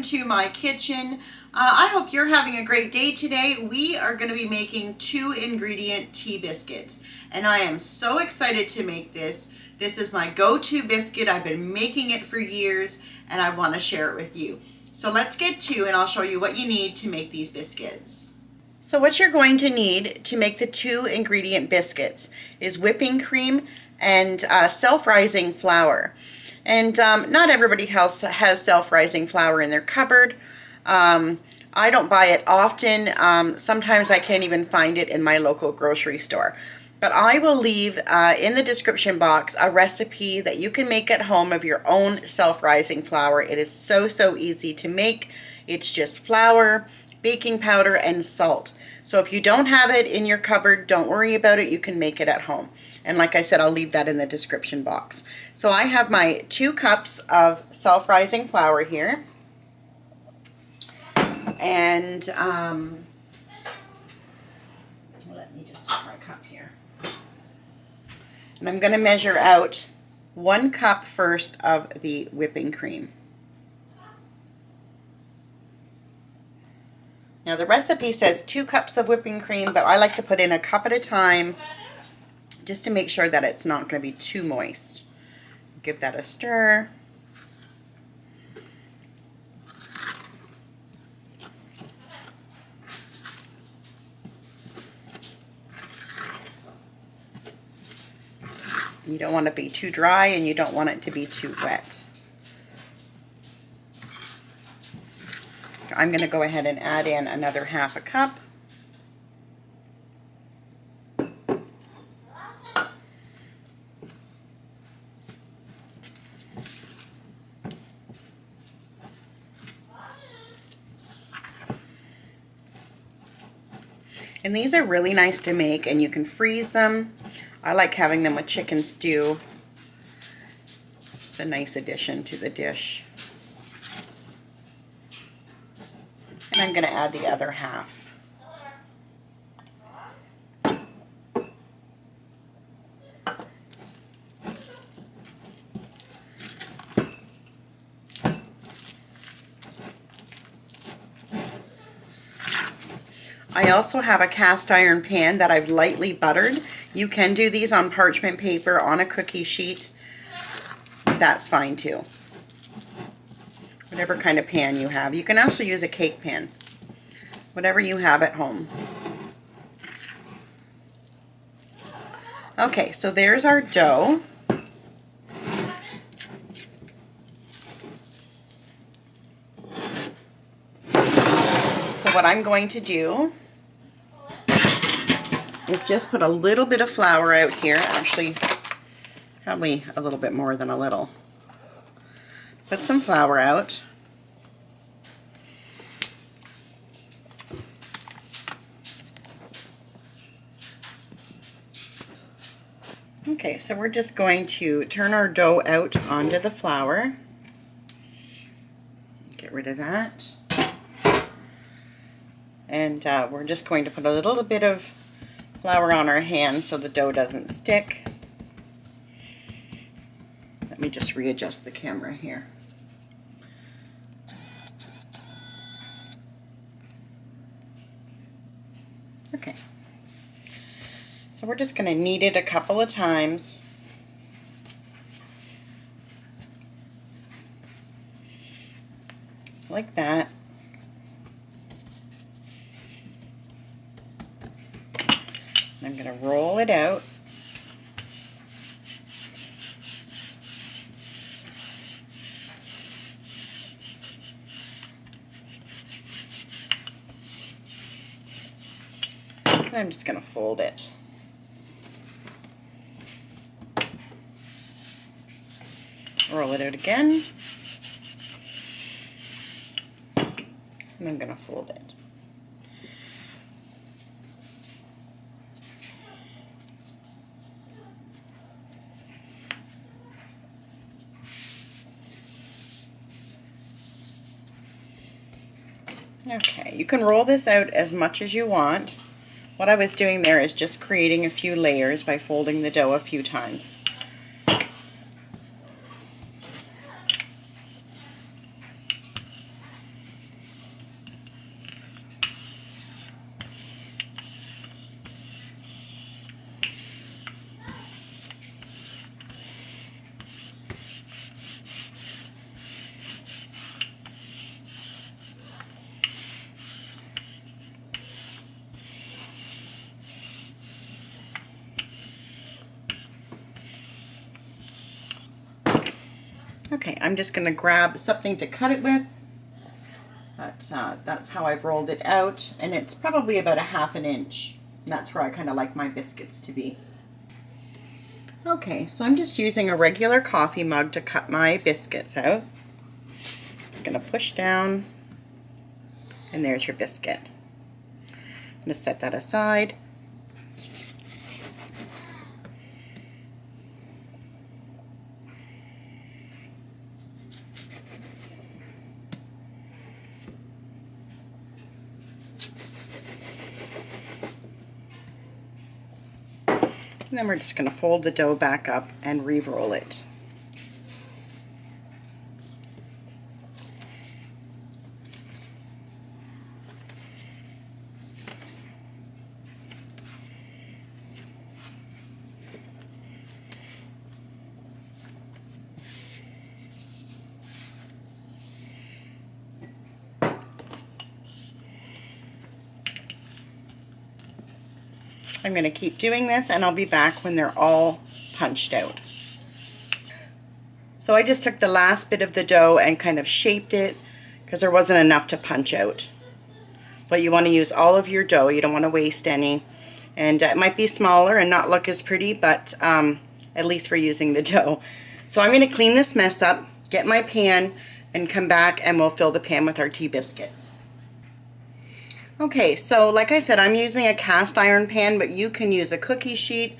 to my kitchen. I hope you're having a great day today. We are going to be making 2-ingredient tea biscuits, and I am so excited to make this. This is my go-to biscuit. I've been making it for years, and I want to share it with you. So let's get to, and I'll show you what you need to make these biscuits. So what you're going to need to make the 2-ingredient biscuits is whipping cream and self-rising flour. And not everybody else has self-rising flour in their cupboard. I don't buy it often. Sometimes I can't even find it in my local grocery store. But I will leave in the description box a recipe that you can make at home of your own self-rising flour. It is so easy to make. It's just flour, baking powder, and salt. So if you don't have it in your cupboard, don't worry about it. You can make it at home. And like I said, I'll leave that in the description box. So I have my 2 cups of self-rising flour here. And let me just put my cup here. And I'm going to measure out 1 cup first of the whipping cream. Now the recipe says 2 cups of whipping cream, but I like to put in a cup at a time just to make sure that it's not going to be too moist. Give that a stir. You don't want it to be too dry and you don't want it to be too wet. I'm going to go ahead and add in another 1/2 cup. And these are really nice to make, and you can freeze them. I like having them with chicken stew. Just a nice addition to the dish. And I'm going to add the other 1/2. I also have a cast iron pan that I've lightly buttered. You can do these on parchment paper, on a cookie sheet. That's fine too. Whatever kind of pan you have. You can also use a cake pan. Whatever you have at home. Okay, so there's our dough. So what I'm going to do is just put a little bit of flour out here. Actually, probably a little bit more than a little. Put some flour out. Okay, so we're just going to turn our dough out onto the flour. Get rid of that. And we're just going to put a little bit of flour on our hands so the dough doesn't stick. Let me just readjust the camera here. Okay. So we're just going to knead it a couple of times. Just like that. I'm going to roll it out. And I'm just going to fold it. Roll it out again. And I'm going to fold it. Okay, you can roll this out as much as you want. What I was doing there is just creating a few layers by folding the dough a few times. Okay, I'm just going to grab something to cut it with. That's how I've rolled it out, and it's probably about 1/2 inch. That's where I kind of like my biscuits to be. Okay, so I'm just using a regular coffee mug to cut my biscuits out. I'm going to push down, and there's your biscuit. I'm going to set that aside. And then we're just going to fold the dough back up and re-roll it. I'm going to keep doing this, and I'll be back when they're all punched out. So I just took the last bit of the dough and kind of shaped it because there wasn't enough to punch out. But you want to use all of your dough. You don't want to waste any. And it might be smaller and not look as pretty, but at least we're using the dough. So I'm going to clean this mess up, get my pan, and come back and we'll fill the pan with our tea biscuits. Okay, so like I said, I'm using a cast iron pan, but you can use a cookie sheet,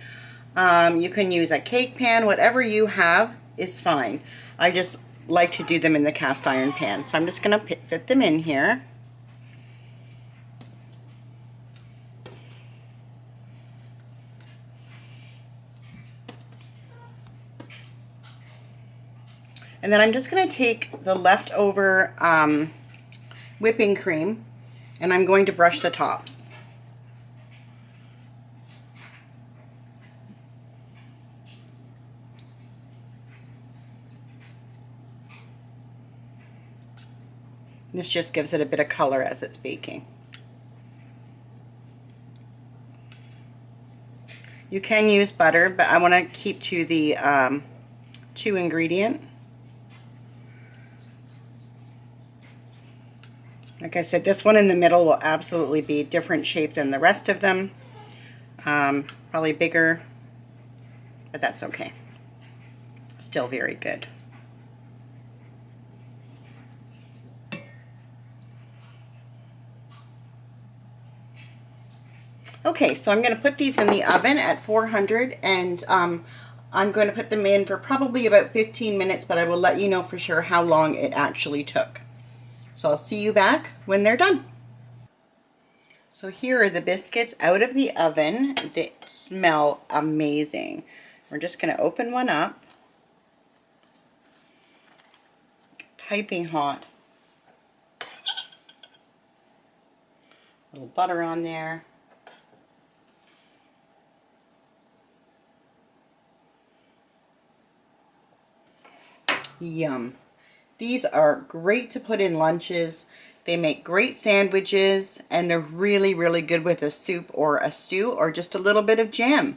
you can use a cake pan, whatever you have is fine. I just like to do them in the cast iron pan, so I'm just going to fit them in here. And then I'm just going to take the leftover whipping cream, and I'm going to brush the tops. This just gives it a bit of color as it's baking. You can use butter, but I want to keep to the 2 ingredient. Like I said, this one in the middle will absolutely be different shape than the rest of them. Probably bigger, but that's okay. Still very good. Okay, so I'm going to put these in the oven at 400, and I'm going to put them in for probably about 15 minutes, but I will let you know for sure how long it actually took. So I'll see you back when they're done. So here are the biscuits out of the oven. They smell amazing. We're just going to open one up. Piping hot. A little butter on there. Yum. These are great to put in lunches. They make great sandwiches, and they're really, really good with a soup or a stew or just a little bit of jam.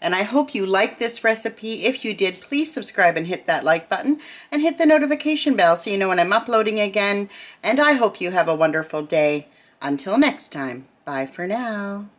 And I hope you like this recipe. If you did, please subscribe and hit that like button and hit the notification bell so you know when I'm uploading again. And I hope you have a wonderful day. Until next time, bye for now.